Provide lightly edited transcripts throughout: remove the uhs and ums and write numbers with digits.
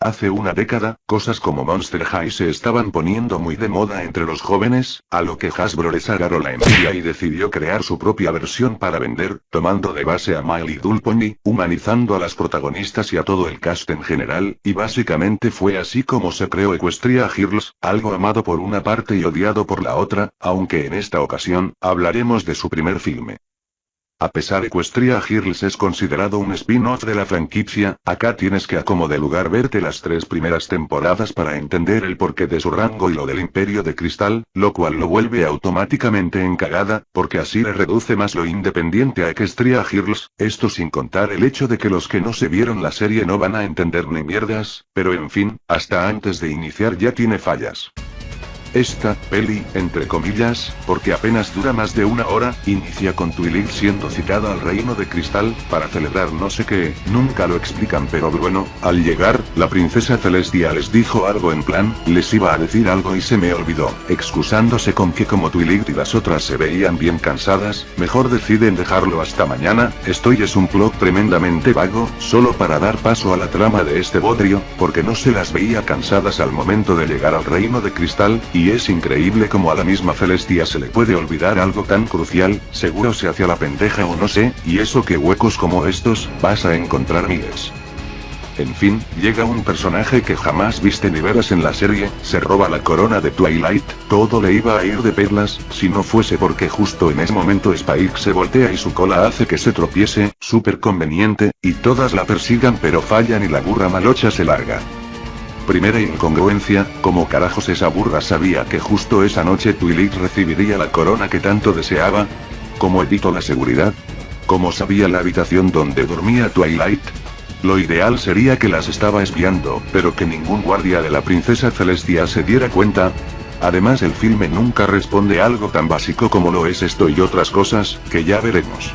Hace una década, cosas como Monster High se estaban poniendo muy de moda entre los jóvenes, a lo que Hasbro les agarró la envidia y decidió crear su propia versión para vender, tomando de base a My Little Pony, humanizando a las protagonistas y a todo el cast en general, y básicamente fue así como se creó Equestria Girls, algo amado por una parte y odiado por la otra, aunque en esta ocasión, hablaremos de su primer filme. A pesar Equestria Girls es considerado un spin-off de la franquicia, acá tienes que a como de lugar verte las 3 primeras temporadas para entender el porqué de su rango y lo del Imperio de Cristal, lo cual lo vuelve automáticamente en cagada, porque así le reduce más lo independiente a Equestria Girls, esto sin contar el hecho de que los que no se vieron la serie no van a entender ni mierdas, pero en fin, hasta antes de iniciar ya tiene fallas. Esta peli, entre comillas, porque apenas dura más de 1 hora, inicia con Twilight siendo citada al Reino de Cristal, para celebrar no sé qué, nunca lo explican pero bueno, al llegar, la princesa Celestia les dijo algo en plan, les iba a decir algo y se me olvidó, excusándose con que como Twilight y las otras se veían bien cansadas, mejor deciden dejarlo hasta mañana, esto es un plot tremendamente vago, solo para dar paso a la trama de este bodrio, porque no se las veía cansadas al momento de llegar al Reino de Cristal, y es increíble como a la misma Celestia se le puede olvidar algo tan crucial, seguro se hacía la pendeja o no sé, y eso que huecos como estos, vas a encontrar miles. En fin, llega un personaje que jamás viste ni verás en la serie, se roba la corona de Twilight, todo le iba a ir de perlas, si no fuese porque justo en ese momento Spike se voltea y su cola hace que se tropiece, súper conveniente, y todas la persigan pero fallan y la burra malocha se larga. Primera incongruencia, ¿cómo carajos esa burra sabía que justo esa noche Twilight recibiría la corona que tanto deseaba? ¿Cómo evitó la seguridad? ¿Cómo sabía la habitación donde dormía Twilight? Lo ideal sería que las estaba espiando, pero que ningún guardia de la princesa Celestia se diera cuenta. Además el filme nunca responde a algo tan básico como lo es esto y otras cosas, que ya veremos.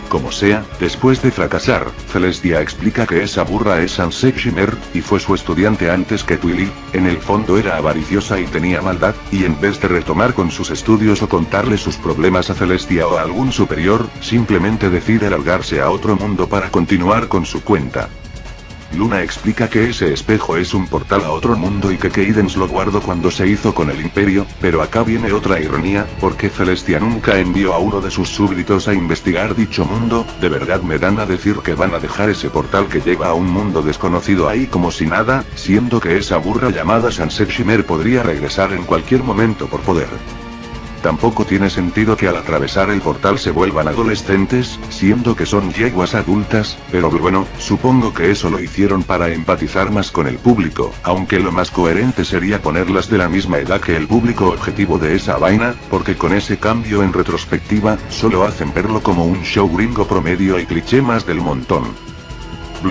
Como sea, después de fracasar, Celestia explica que esa burra es Sunset Shimmer, y fue su estudiante antes que Twilight, en el fondo era avariciosa y tenía maldad, y en vez de retomar con sus estudios o contarle sus problemas a Celestia o a algún superior, simplemente decide largarse a otro mundo para continuar con su cuenta. Luna explica que ese espejo es un portal a otro mundo y que Cadence lo guardó cuando se hizo con el Imperio, pero acá viene otra ironía, porque Celestia nunca envió a uno de sus súbditos a investigar dicho mundo, de verdad me dan a decir que van a dejar ese portal que lleva a un mundo desconocido ahí como si nada, siendo que esa burra llamada Sunset Shimmer podría regresar en cualquier momento por poder. Tampoco tiene sentido que al atravesar el portal se vuelvan adolescentes, siendo que son yeguas adultas, pero bueno, supongo que eso lo hicieron para empatizar más con el público, aunque lo más coherente sería ponerlas de la misma edad que el público objetivo de esa vaina, porque con ese cambio en retrospectiva, solo hacen verlo como un show gringo promedio y cliché más del montón.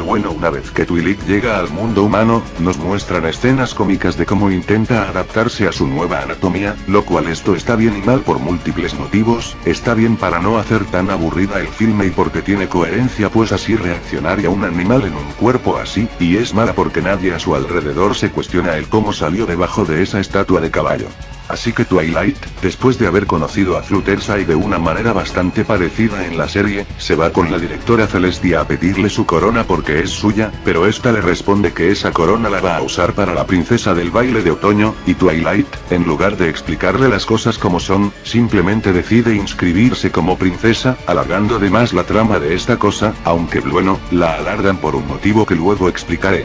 Bueno, una vez que Twilight llega al mundo humano, nos muestran escenas cómicas de cómo intenta adaptarse a su nueva anatomía, lo cual esto está bien y mal por múltiples motivos, está bien para no hacer tan aburrida el filme y porque tiene coherencia pues así reaccionaría un animal en un cuerpo así, y es mala porque nadie a su alrededor se cuestiona el cómo salió debajo de esa estatua de caballo. Así que Twilight, después de haber conocido a Fluttershy de una manera bastante parecida en la serie, se va con la directora Celestia a pedirle su corona porque es suya, pero esta le responde que esa corona la va a usar para la princesa del baile de otoño, y Twilight, en lugar de explicarle las cosas como son, simplemente decide inscribirse como princesa, alargando de más la trama de esta cosa, aunque bueno, la alargan por un motivo que luego explicaré.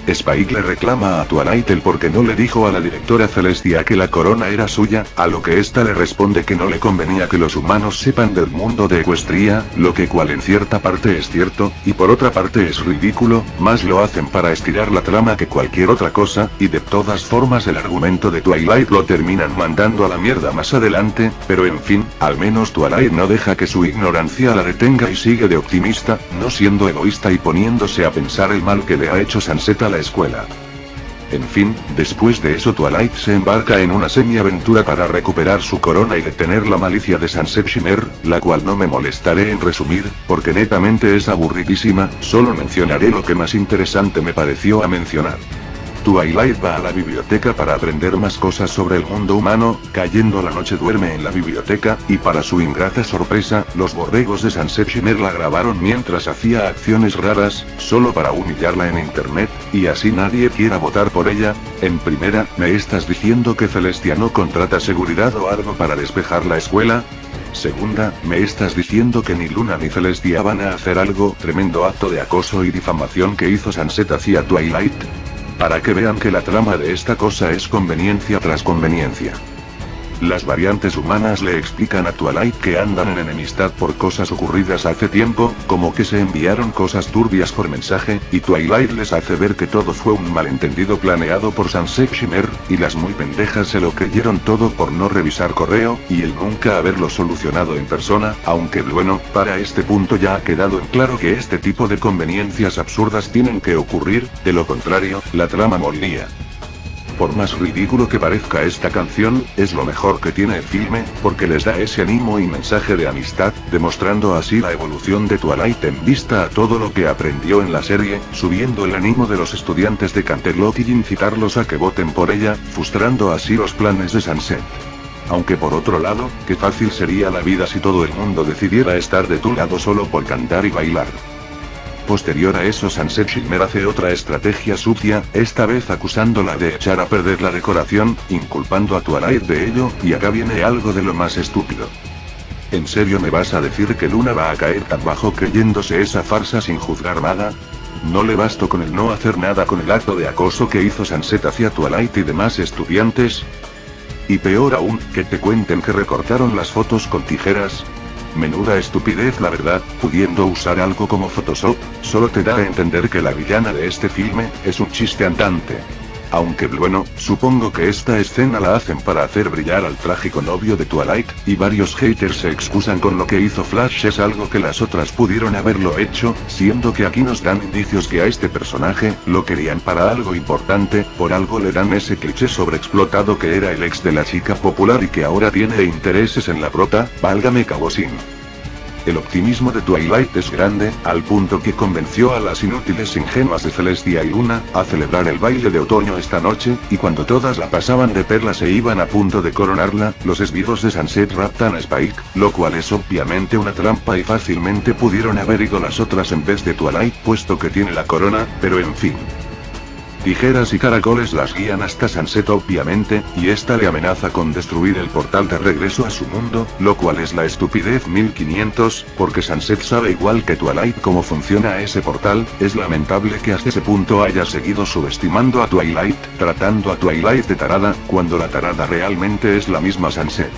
Spike le reclama a Twilight el por qué no le dijo a la directora Celestia que la corona era suya, a lo que ésta le responde que no le convenía que los humanos sepan del mundo de Equestria, lo que cual en cierta parte es cierto, y por otra parte es ridículo, más lo hacen para estirar la trama que cualquier otra cosa, y de todas formas el argumento de Twilight lo terminan mandando a la mierda más adelante, pero en fin, al menos Twilight no deja que su ignorancia la detenga y sigue de optimista, no siendo egoísta y poniéndose a pensar el mal que le ha hecho Sunset a la escuela. En fin, después de eso Twilight se embarca en una semi-aventura para recuperar su corona y detener la malicia de Sunset Shimmer, la cual no me molestaré en resumir, porque netamente es aburridísima, solo mencionaré lo que más interesante me pareció a mencionar. Twilight va a la biblioteca para aprender más cosas sobre el mundo humano, cayendo la noche duerme en la biblioteca, y para su ingrata sorpresa, los borregos de Sunset Shimmer la grabaron mientras hacía acciones raras, solo para humillarla en internet, y así nadie quiera votar por ella. En primera, ¿me estás diciendo que Celestia no contrata seguridad o algo para despejar la escuela? Segunda, ¿me estás diciendo que ni Luna ni Celestia van a hacer algo? Tremendo acto de acoso y difamación que hizo Sunset hacia Twilight. Para que vean que la trama de esta cosa es conveniencia tras conveniencia. Las variantes humanas le explican a Twilight que andan en enemistad por cosas ocurridas hace tiempo, como que se enviaron cosas turbias por mensaje, y Twilight les hace ver que todo fue un malentendido planeado por Sunset Shimmer, y las muy pendejas se lo creyeron todo por no revisar correo, y el nunca haberlo solucionado en persona, aunque bueno, para este punto ya ha quedado en claro que este tipo de conveniencias absurdas tienen que ocurrir, de lo contrario, la trama moriría. Por más ridículo que parezca esta canción, es lo mejor que tiene el filme, porque les da ese ánimo y mensaje de amistad, demostrando así la evolución de Twilight en vista a todo lo que aprendió en la serie, subiendo el ánimo de los estudiantes de Canterlot y incitarlos a que voten por ella, frustrando así los planes de Sunset. Aunque por otro lado, qué fácil sería la vida si todo el mundo decidiera estar de tu lado solo por cantar y bailar. Posterior a eso Sunset Shimmer hace otra estrategia sucia, esta vez acusándola de echar a perder la decoración, inculpando a Twilight de ello, y acá viene algo de lo más estúpido. ¿En serio me vas a decir que Luna va a caer tan bajo creyéndose esa farsa sin juzgar nada? ¿No le bastó con el no hacer nada con el acto de acoso que hizo Sunset hacia Twilight y demás estudiantes? Y peor aún, que te cuenten que recortaron las fotos con tijeras. Menuda estupidez la verdad, pudiendo usar algo como Photoshop, solo te da a entender que la villana de este filme, es un chiste andante. Aunque bueno, supongo que esta escena la hacen para hacer brillar al trágico novio de Twilight, y varios haters se excusan con lo que hizo Flash es algo que las otras pudieron haberlo hecho, siendo que aquí nos dan indicios que a este personaje, lo querían para algo importante, por algo le dan ese cliché sobreexplotado que era el ex de la chica popular y que ahora tiene intereses en la prota, válgame cabosín. El optimismo de Twilight es grande, al punto que convenció a las inútiles ingenuas de Celestia y Luna, a celebrar el baile de otoño esta noche, y cuando todas la pasaban de perlas e iban a punto de coronarla, los esbirros de Sunset raptan a Spike, lo cual es obviamente una trampa y fácilmente pudieron haber ido las otras en vez de Twilight puesto que tiene la corona, pero en fin. Tijeras y caracoles las guían hasta Sunset obviamente, y esta le amenaza con destruir el portal de regreso a su mundo, lo cual es la estupidez 1500, porque Sunset sabe igual que Twilight cómo funciona ese portal. Es lamentable que hasta ese punto haya seguido subestimando a Twilight, tratando a Twilight de tarada, cuando la tarada realmente es la misma Sunset.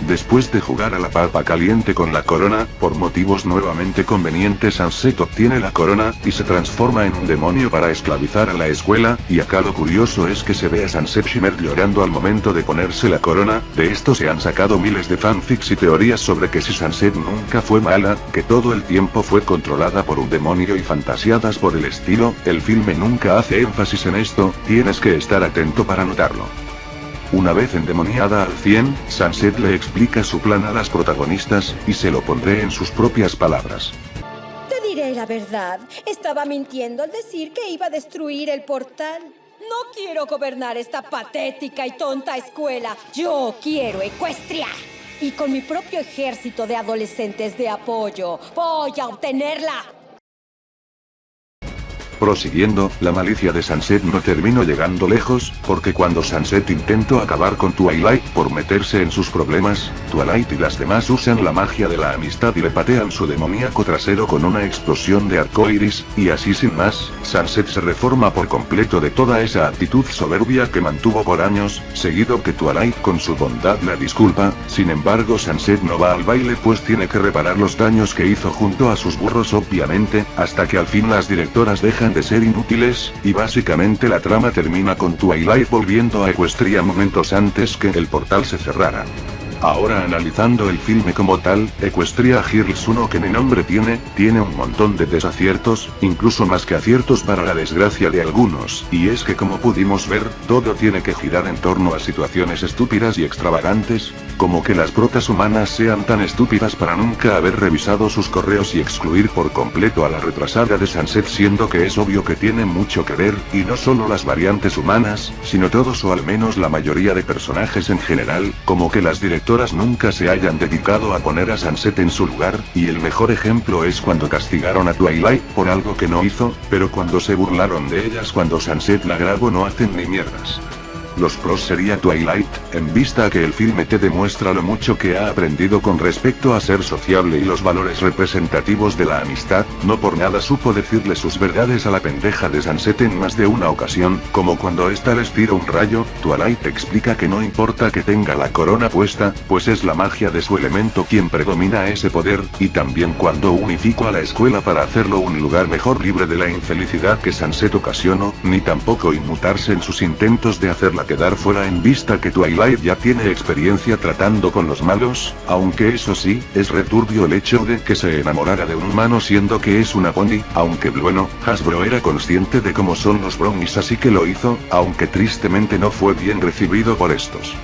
Después de jugar a la papa caliente con la corona, por motivos nuevamente convenientes Sunset obtiene la corona, y se transforma en un demonio para esclavizar a la escuela, y acá lo curioso es que se ve a Sunset Shimmer llorando al momento de ponerse la corona. De esto se han sacado miles de fanfics y teorías sobre que si Sunset nunca fue mala, que todo el tiempo fue controlada por un demonio y fantasiadas por el estilo. El filme nunca hace énfasis en esto, tienes que estar atento para notarlo. Una vez endemoniada al 100, Sunset le explica su plan a las protagonistas, y se lo pondré en sus propias palabras. Te diré la verdad, estaba mintiendo al decir que iba a destruir el portal. No quiero gobernar esta patética y tonta escuela. Yo quiero Equestria. Y con mi propio ejército de adolescentes de apoyo, voy a obtenerla. Prosiguiendo, la malicia de Sunset no terminó llegando lejos, porque cuando Sunset intentó acabar con Twilight por meterse en sus problemas, Twilight y las demás usan la magia de la amistad y le patean su demoníaco trasero con una explosión de arcoiris, y así sin más, Sunset se reforma por completo de toda esa actitud soberbia que mantuvo por años, seguido que Twilight con su bondad la disculpa. Sin embargo Sunset no va al baile pues tiene que reparar los daños que hizo junto a sus burros obviamente, hasta que al fin las directoras dejan de ser inútiles, y básicamente la trama termina con Twilight volviendo a Equestria momentos antes que el portal se cerrara. Ahora analizando el filme como tal, Equestria Girls 1 que ni nombre tiene un montón de desaciertos, incluso más que aciertos para la desgracia de algunos, y es que como pudimos ver, todo tiene que girar en torno a situaciones estúpidas y extravagantes. Como que las protas humanas sean tan estúpidas para nunca haber revisado sus correos y excluir por completo a la retrasada de Sunset, siendo que es obvio que tiene mucho que ver, y no solo las variantes humanas, sino todos o al menos la mayoría de personajes en general, como que las directoras nunca se hayan dedicado a poner a Sunset en su lugar, y el mejor ejemplo es cuando castigaron a Twilight por algo que no hizo, pero cuando se burlaron de ellas cuando Sunset la grabó no hacen ni mierdas. Los pros sería Twilight, en vista a que el filme te demuestra lo mucho que ha aprendido con respecto a ser sociable y los valores representativos de la amistad, no por nada supo decirle sus verdades a la pendeja de Sunset en más de una ocasión, como cuando esta les tira un rayo, Twilight explica que no importa que tenga la corona puesta, pues es la magia de su elemento quien predomina ese poder, y también cuando unificó a la escuela para hacerlo un lugar mejor libre de la infelicidad que Sunset ocasionó, ni tampoco inmutarse en sus intentos de hacerla quedar fuera en vista que Twilight ya tiene experiencia tratando con los malos, aunque eso sí, es returbio el hecho de que se enamorara de un humano siendo que es una pony, aunque bueno, Hasbro era consciente de cómo son los brownies así que lo hizo, aunque tristemente no fue bien recibido por estos.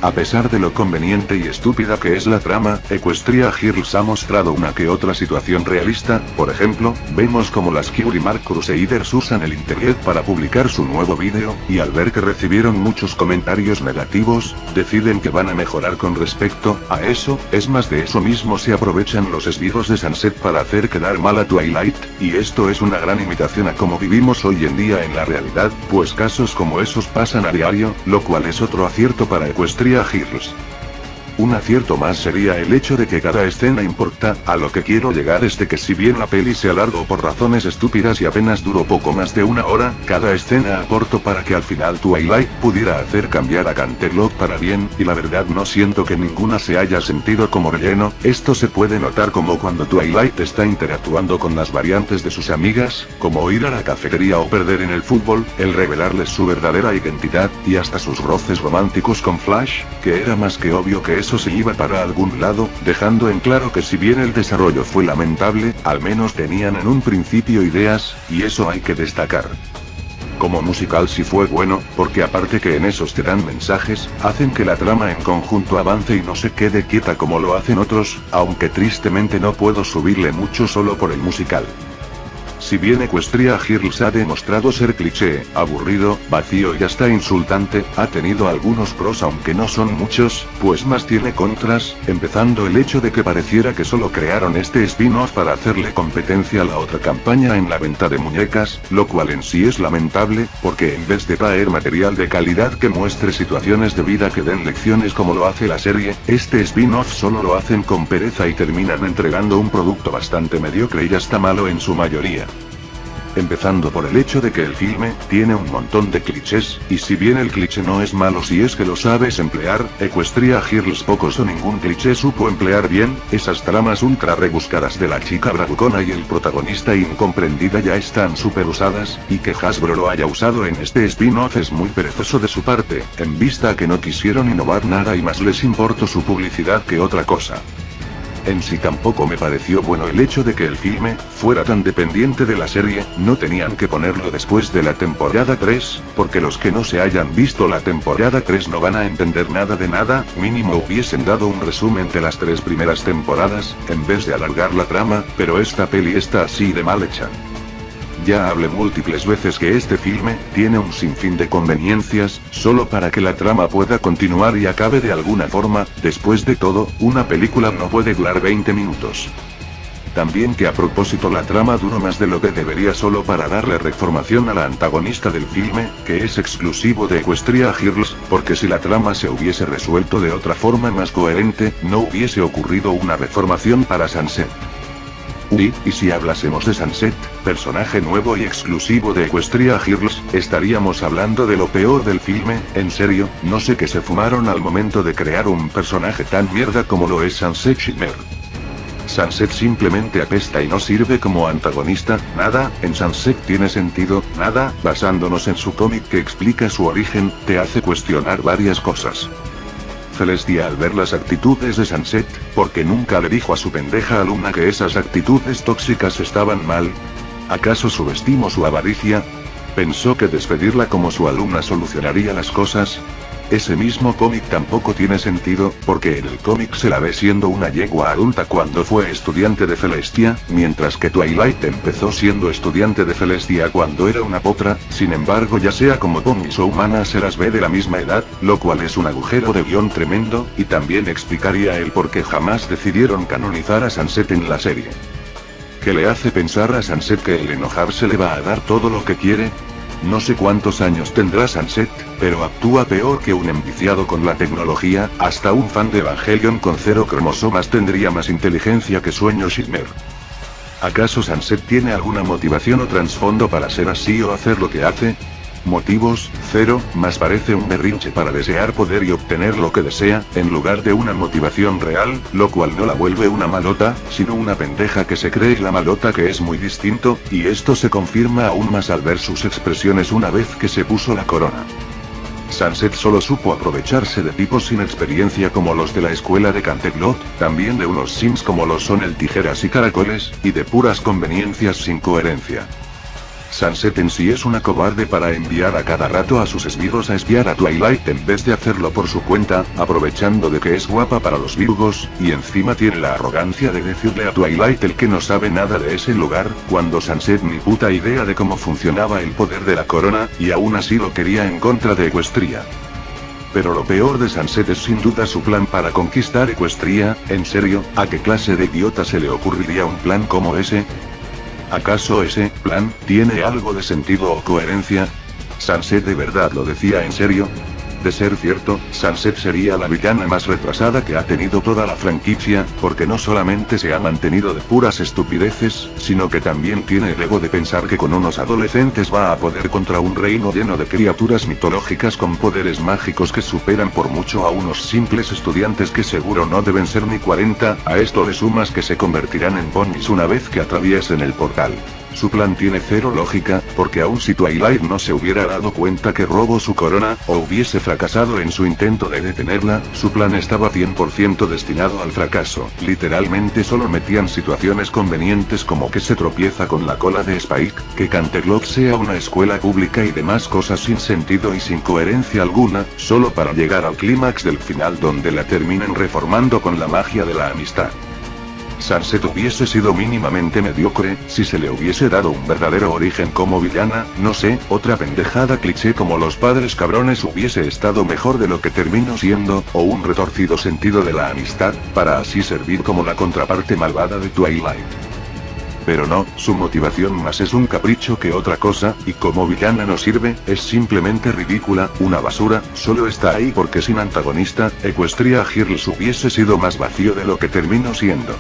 A pesar de lo conveniente y estúpida que es la trama, Equestria Girls ha mostrado una que otra situación realista. Por ejemplo, vemos como las Curie Mark Crusaders usan el internet para publicar su nuevo vídeo, y al ver que recibieron muchos comentarios negativos, deciden que van a mejorar con respecto a eso. Es más, de eso mismo se aprovechan los esbirros de Sunset para hacer quedar mal a Twilight, y esto es una gran imitación a cómo vivimos hoy en día en la realidad, pues casos como esos pasan a diario, lo cual es otro acierto para Equestria Girls. Un acierto más sería el hecho de que cada escena importa. A lo que quiero llegar es de que si bien la peli se alargó por razones estúpidas y apenas duró poco más de una hora, cada escena aportó para que al final Twilight pudiera hacer cambiar a Canterlot para bien, y la verdad no siento que ninguna se haya sentido como relleno. Esto se puede notar como cuando Twilight está interactuando con las variantes de sus amigas, como ir a la cafetería o perder en el fútbol, el revelarles su verdadera identidad, y hasta sus roces románticos con Flash, que era más que obvio que eso se iba para algún lado, dejando en claro que si bien el desarrollo fue lamentable, al menos tenían en un principio ideas, y eso hay que destacar. Como musical sí fue bueno, porque aparte que en esos te dan mensajes, hacen que la trama en conjunto avance y no se quede quieta como lo hacen otros, aunque tristemente no puedo subirle mucho solo por el musical. Si bien Equestria Girls ha demostrado ser cliché, aburrido, vacío y hasta insultante, ha tenido algunos pros aunque no son muchos, pues más tiene contras, empezando el hecho de que pareciera que solo crearon este spin-off para hacerle competencia a la otra campaña en la venta de muñecas, lo cual en sí es lamentable, porque en vez de traer material de calidad que muestre situaciones de vida que den lecciones como lo hace la serie, este spin-off solo lo hacen con pereza y terminan entregando un producto bastante mediocre y hasta malo en su mayoría. Empezando por el hecho de que el filme tiene un montón de clichés, y si bien el cliché no es malo si es que lo sabes emplear, Equestria Girls pocos o ningún cliché supo emplear bien. Esas tramas ultra rebuscadas de la chica bravucona y el protagonista incomprendida ya están super usadas, y que Hasbro lo haya usado en este spin-off es muy perezoso de su parte, en vista a que no quisieron innovar nada y más les importó su publicidad que otra cosa. En sí tampoco me pareció bueno el hecho de que el filme fuera tan dependiente de la serie. No tenían que ponerlo después de la temporada 3, porque los que no se hayan visto la temporada 3 no van a entender nada de nada. Mínimo hubiesen dado un resumen de las 3 primeras temporadas, en vez de alargar la trama, pero esta peli está así de mal hecha. Ya hablé múltiples veces que este filme tiene un sinfín de conveniencias, solo para que la trama pueda continuar y acabe de alguna forma. Después de todo, una película no puede durar 20 minutos. También que a propósito la trama duró más de lo que debería solo para darle reformación a la antagonista del filme, que es exclusivo de Equestria Girls, porque si la trama se hubiese resuelto de otra forma más coherente, no hubiese ocurrido una reformación para Sunset. Y si hablásemos de Sunset, personaje nuevo y exclusivo de Equestria Girls, estaríamos hablando de lo peor del filme. En serio, no sé qué se fumaron al momento de crear un personaje tan mierda como lo es Sunset Shimmer. Sunset simplemente apesta y no sirve como antagonista. Nada en Sunset tiene sentido, nada. Basándonos en su cómic que explica su origen, te hace cuestionar varias cosas. Celestia al ver las actitudes de Sunset, porque nunca le dijo a su pendeja alumna que esas actitudes tóxicas estaban mal. ¿Acaso subestimó su avaricia? ¿Pensó que despedirla como su alumna solucionaría las cosas? ese mismo cómic tampoco tiene sentido, porque en el cómic se la ve siendo una yegua adulta cuando fue estudiante de Celestia, mientras que Twilight empezó siendo estudiante de Celestia cuando era una potra. Sin embargo, ya sea como Bonnie o humana se las ve de la misma edad, lo cual es un agujero de guión tremendo, y también explicaría el por qué jamás decidieron canonizar a Sunset en la serie. ¿Qué le hace pensar a Sunset que el enojarse le va a dar todo lo que quiere? No sé cuántos años tendrá Sunset, pero actúa peor que un enviciado con la tecnología. Hasta un fan de Evangelion con 0 cromosomas tendría más inteligencia que Sueño Shimmer. ¿Acaso Sunset tiene alguna motivación o trasfondo para ser así o hacer lo que hace? Motivos, 0, más parece un berrinche para desear poder y obtener lo que desea, en lugar de una motivación real, lo cual no la vuelve una malota, sino una pendeja que se cree la malota, que es muy distinto, y esto se confirma aún más al ver sus expresiones una vez que se puso la corona. Sunset solo supo aprovecharse de tipos sin experiencia como los de la escuela de Canterlot, también de unos sims como lo son el Tijeras y Caracoles, y de puras conveniencias sin coherencia. Sunset en sí es una cobarde para enviar a cada rato a sus esbirros a espiar a Twilight en vez de hacerlo por su cuenta, aprovechando de que es guapa para los Virgos, y encima tiene la arrogancia de decirle a Twilight el que no sabe nada de ese lugar, cuando Sunset ni puta idea de cómo funcionaba el poder de la corona, y aún así lo quería en contra de Equestria. Pero lo peor de Sunset es sin duda su plan para conquistar Equestria. ¿En serio? ¿A qué clase de idiota se le ocurriría un plan como ese? ¿Acaso ese plan tiene algo de sentido o coherencia? ¿Sunset de verdad lo decía en serio? De ser cierto, Sunset sería la villana más retrasada que ha tenido toda la franquicia, porque no solamente se ha mantenido de puras estupideces, sino que también tiene el ego de pensar que con unos adolescentes va a poder contra un reino lleno de criaturas mitológicas con poderes mágicos que superan por mucho a unos simples estudiantes que seguro no deben ser ni 40, a esto le sumas que se convertirán en ponies una vez que atraviesen el portal. Su plan tiene 0 lógica, porque aun si Twilight no se hubiera dado cuenta que robó su corona, o hubiese fracasado en su intento de detenerla, su plan estaba 100% destinado al fracaso. Literalmente solo metían situaciones convenientes como que se tropieza con la cola de Spike, que Canterlot sea una escuela pública y demás cosas sin sentido y sin coherencia alguna, solo para llegar al clímax del final donde la terminen reformando con la magia de la amistad. Sunset hubiese sido mínimamente mediocre, si se le hubiese dado un verdadero origen como villana, no sé, otra pendejada cliché como los padres cabrones hubiese estado mejor de lo que terminó siendo, o un retorcido sentido de la amistad, para así servir como la contraparte malvada de Twilight. Pero no, su motivación más es un capricho que otra cosa, y como villana no sirve, es simplemente ridícula, una basura, solo está ahí porque sin antagonista, Equestria Girls hubiese sido más vacío de lo que terminó siendo.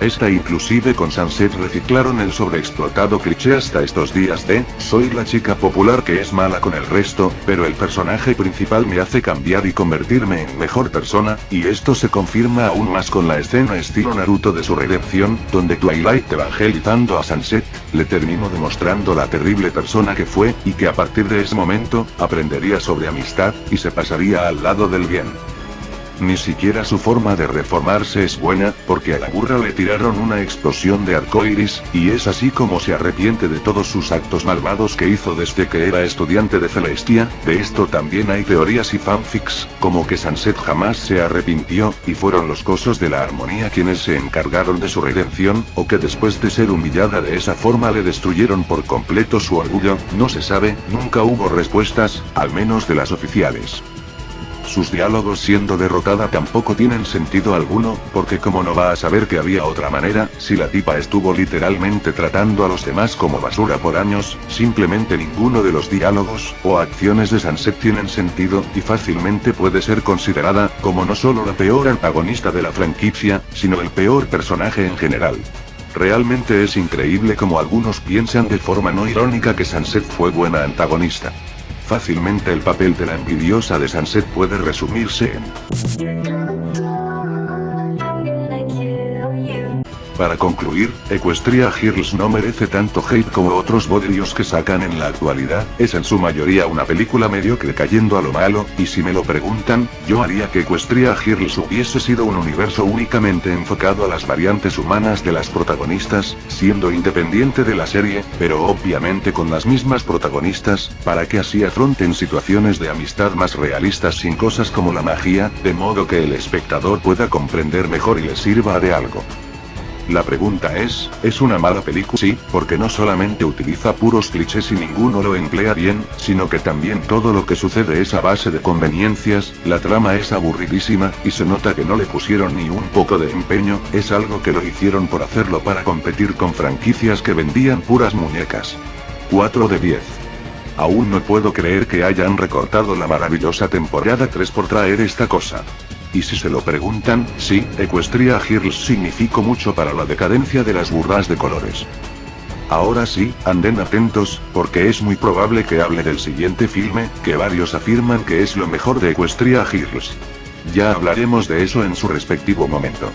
Esta inclusive con Sunset reciclaron el sobreexplotado cliché hasta estos días de, soy la chica popular que es mala con el resto, pero el personaje principal me hace cambiar y convertirme en mejor persona, y esto se confirma aún más con la escena estilo Naruto de su redención, donde Twilight evangelizando a Sunset, le terminó demostrando la terrible persona que fue, y que a partir de ese momento, aprendería sobre amistad, y se pasaría al lado del bien. Ni siquiera su forma de reformarse es buena, porque a la burra le tiraron una explosión de arcoiris, y es así como se arrepiente de todos sus actos malvados que hizo desde que era estudiante de Celestia. De esto también hay teorías y fanfics, como que Sunset jamás se arrepintió, y fueron los cosos de la armonía quienes se encargaron de su redención, o que después de ser humillada de esa forma le destruyeron por completo su orgullo. No se sabe, nunca hubo respuestas, al menos de las oficiales. Sus diálogos siendo derrotada tampoco tienen sentido alguno, porque como no va a saber que había otra manera, si la tipa estuvo literalmente tratando a los demás como basura por años. Simplemente ninguno de los diálogos, o acciones de Sunset tienen sentido, y fácilmente puede ser considerada, como no solo la peor antagonista de la franquicia, sino el peor personaje en general. Realmente es increíble como algunos piensan de forma no irónica que Sunset fue buena antagonista. Fácilmente el papel de la envidiosa de Sunset puede resumirse en Para concluir, Equestria Girls no merece tanto hate como otros bodrios que sacan en la actualidad, es en su mayoría una película mediocre cayendo a lo malo, y si me lo preguntan, yo haría que Equestria Girls hubiese sido un universo únicamente enfocado a las variantes humanas de las protagonistas, siendo independiente de la serie, pero obviamente con las mismas protagonistas, para que así afronten situaciones de amistad más realistas sin cosas como la magia, de modo que el espectador pueda comprender mejor y le sirva de algo. La pregunta ¿es una mala película? Sí, porque no solamente utiliza puros clichés y ninguno lo emplea bien, sino que también todo lo que sucede es a base de conveniencias, la trama es aburridísima, y se nota que no le pusieron ni un poco de empeño, es algo que lo hicieron por hacerlo para competir con franquicias que vendían puras muñecas. 4 de 10. Aún no puedo creer que hayan recortado la maravillosa temporada 3 por traer esta cosa. Y si se lo preguntan, sí, Equestria Girls significó mucho para la decadencia de las burras de colores. Ahora sí, anden atentos, porque es muy probable que hable del siguiente filme, que varios afirman que es lo mejor de Equestria Girls. Ya hablaremos de eso en su respectivo momento.